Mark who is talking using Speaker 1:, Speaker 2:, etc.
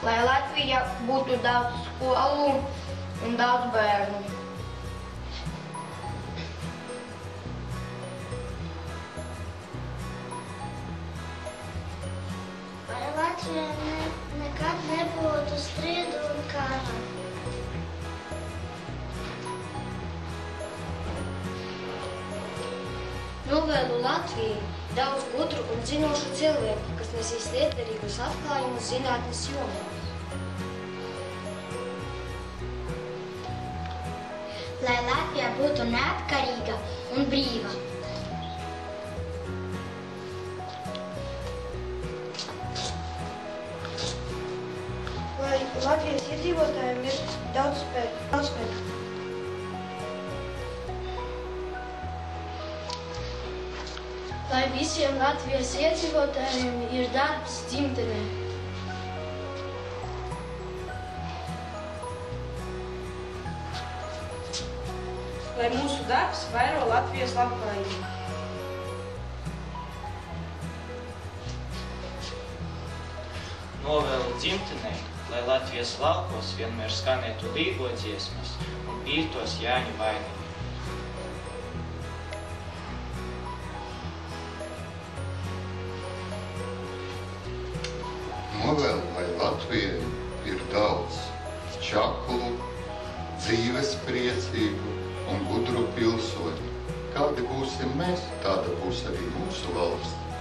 Speaker 1: Lai Latvijā būtu daudz skolu un daudz bērnu.
Speaker 2: Lai Latvijā nekad nebūtu strīdu un kara.
Speaker 3: Novēlu Latvijai daudz gudru un zinošu cilvēku, kas nesīs lietderīgus atklājumus zinātnes jomā.
Speaker 2: Lai Latvija būtu neatkarīga un brīva.
Speaker 4: Lai Latvijas iedzīvotājiem ir daudz spēka.
Speaker 3: Lai visiem Latvijas iedzīvotājiem ir darbs dzimtenē.
Speaker 4: Lai mūsu darbs vairo Latvijas labklājību.
Speaker 5: Novēlu dzimtenei, lai Latvijas laukos vienmēr skanētu līgo dziesmas un pīrtos Jāņu vainīgi.
Speaker 6: Novēlu, lai Latvijai ir daudz čaklu, dzīves priecīgu un gudru pilsoņu. Kādi būsim mēs, tāda būs arī mūsu valsts.